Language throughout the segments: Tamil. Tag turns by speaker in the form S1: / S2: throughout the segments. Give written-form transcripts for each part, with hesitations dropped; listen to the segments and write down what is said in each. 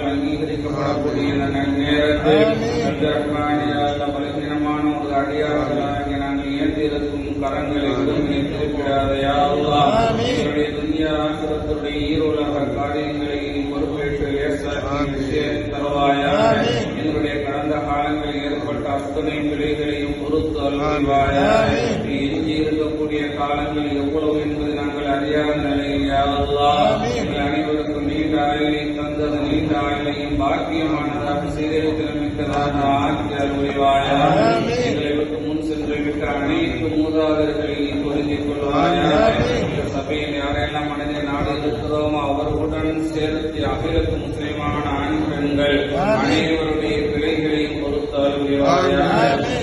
S1: அங்கீகரிக்கப்படக்கூடிய நேரத்தில் பலவீனமான ஒரு அடியார்களாக நாங்கள் ஏற்றிருக்கும் கரங்களை திருப்பிடாதையா எங்களுடைய துன்யா ஆசிரத்துடைய ஈரோலக காரியங்களை பொறுப்பேற்று தருவாயா. எங்களுடைய கடந்த காலங்களில் ஏற்பட்ட அத்தனை பிழைகளையும் பொறுத்து அல்வாயா. எஞ்சி இருக்கக்கூடிய காலங்கள் எவ்வளவு என்பது நாங்கள் அறியாத நிலையில் எங்கள் அனைவருக்கும் நீண்ட ஆயுளை தந்தது நீண்ட ஆயுளையும் பாக்கியமானதாக சீரழித்திறமிக்கதாக ஆக்கி அருள்வாயா. எங்களை விட்டு முன் சென்று விட்ட அனைத்து மூதாதர்களையும் பொருந்திக் கொள்வாயா. சபையில் யாரெல்லாம் மனித நாடு இருக்கிறோமோ அவர்களுடன் சேர்த்து அகிலத்து முஸ்லிமான ஆண் பெண்கள் அனைவருடைய பிழைகளையும் பொறுத்து அருள்வாயா.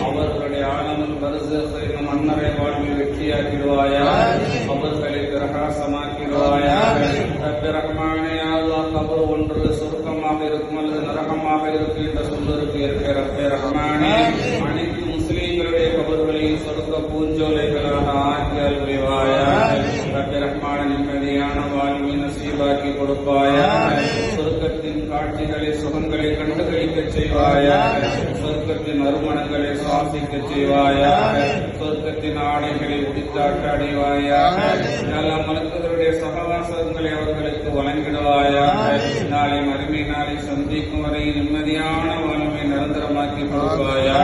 S1: அவர்களுடைய ஆழமும் பரிசு மன்னரை வாழ்வில் வெற்றியாக்கிடுவாயா. அவர்களை பிரகாசமாக்கிடுவாயா. கபர் ஒன்று சுருக்கமாக இருக்கும் அல்லது நரகமாக இருக்கும் என்ற சொல்லிருக்கு இருக்கிற ரஹ்மானே அனைத்து முஸ்லீம்களுடைய கபர்களையும் சொர்க்க பூஞ்சோலைகளாக ஆக்கி அருள்வாயா. ரஹ்மான நிம்மதியான வாழ்வை நசீபாக்கி கொடுப்பாயா. சொர்க்கத்தின் காட்சிகளை சுகங்களை கண்டுகளிக்க செய்வாயா. சொர்க்கத்தின் நறுமணங்களை சுவாசிக்க செய்வாயா. சொர்க்கத்தின் ஆடைகளை உடித்தாட்ட அடைவாயா. மலக்குகளுடைய சகவாசங்களை அவர்களுக்கு வழங்கிடுவாயா. நாளை மறுமை நாளை சந்திக்கும் வரை நிம்மதியான வாழ்வை நிரந்தரமாக்கி கொடுப்பாயா.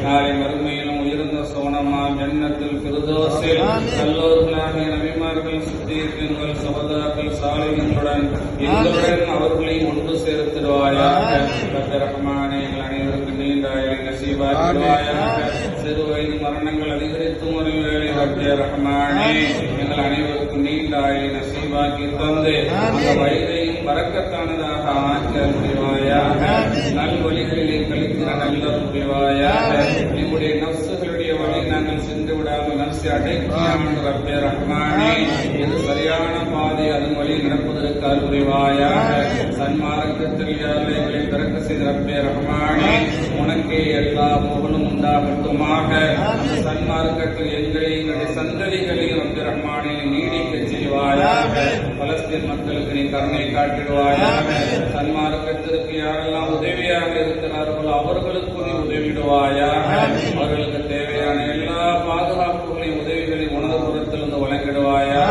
S1: நாளை மறுமையிலும் உயர்ந்த சோனமா ஜன்னத்தில் ஃபிர்தௌஸில் நல்லோர்களாகிய நபிமார்கள் சித்தீர்கள் சஹதாக்கள் சாலிஹீன்களுடன் எங்களுடன் அவர்களையும் ஒன்று சேர்த்திடுவாயா. ரஹ்மானே எங்கள் அனைவருக்கு நீண்ட ஆயுளை நசீபாக்கிடுவாயா. சிறு வயது மரணங்கள் அதிகரித்து வரும் வேளை ரஹ்மானே எங்கள் அனைவருக்கு நீண்ட ஆயுளை நசீபாக்கி தந்து அந்த வயதையும் வரக்கத்தானதாக ஆக்கி அருள்வாயா. நல்வழிகளிலே கழிக்கிற நல்ல புரிவாயா. நம்முடைய நப்சுகளுடைய வழி நாங்கள் சென்று விடாமல் நப்சை அடைக்காமல் ரப்பே ரஹ்மானே இது சரியான பாதை அதன் வழி நடப்பதற்கு அருள்வாயா. சன்மார்க்கத்தில் எங்களை பிறக்க செய்த ரப்பே ரஹ்மானே உனக்கே எல்லா புகழும் உண்டாகட்டுமாக. அந்த சன்மார்க்கத்தில் எங்களை எங்களுடைய சந்ததிகளையும் ரப்பே ரஹ்மானே நீடிக்க செய்வாயா. பலஸ்தீன் மக்களுக்கு நீ கருணை காட்டிடுவாயா. சன்மார்க்கத்திற்கு யாரெல்லாம் உதவியாக இருக்கிறார்களோ அவர்களுக்கு நீ உதவிடுவாயா. அவர்களுக்கு தேவையான எல்லா பாதுகாப்புகளையும் உதவிகளையும் உணவு புறத்திலிருந்து வழங்கிடுவாயா.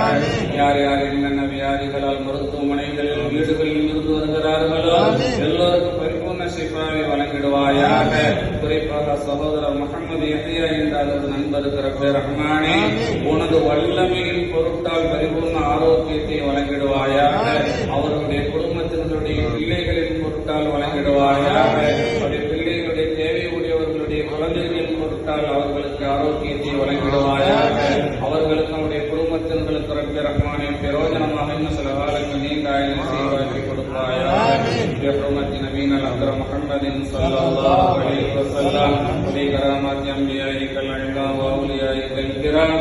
S1: யார் யார் என்னென்ன வியாதிகளால் மருத்துவமனைகளில் வீடுகளில் இருந்து வருகிறார்களோ எல்லோருக்கும் பரிபூர்ண சிஃபாவை வழங்கிடுவாயாக. குறிப்பாக சகோதரர் முகமது யஹ்யா என்ற அதற்கு நண்பருக்கு ரப்பே ரஹ்மானே உனது வல்லமையின் பொருட்டால் பரிபூர்ண ஆரோக்கியத்தை வழங்கிடுவாயாக. அவர்களுடைய குடும்பத்தினருடைய பிள்ளைகளின் பொருட்டால் வழங்கிடுவாயாக. அவருடைய பிள்ளைகளுடைய தேவை உடையவர்களுடைய குழந்தைகளின் பொருட்டால் அவர்களுக்கு ஆரோக்கியத்தை வழங்கிடுவாயாக. அவர்களுக்கு அவருடைய குடும்பத்தினர்களுக்கு ரப்பே ரஹ்மானே பிரயோஜனமாக இன்னும் சில காலங்கள் நீண்ட ஆயுளை செய்வாக்கி கொடுப்பாயாக. நபீன அக்ரம் முஹம்மதின் ஸல்லல்லாஹு அலைஹி வஸல்லம் கராமாத் அன்பியாஇ கல் அன்பியா வ அவுலியாஇ கல் கிராம்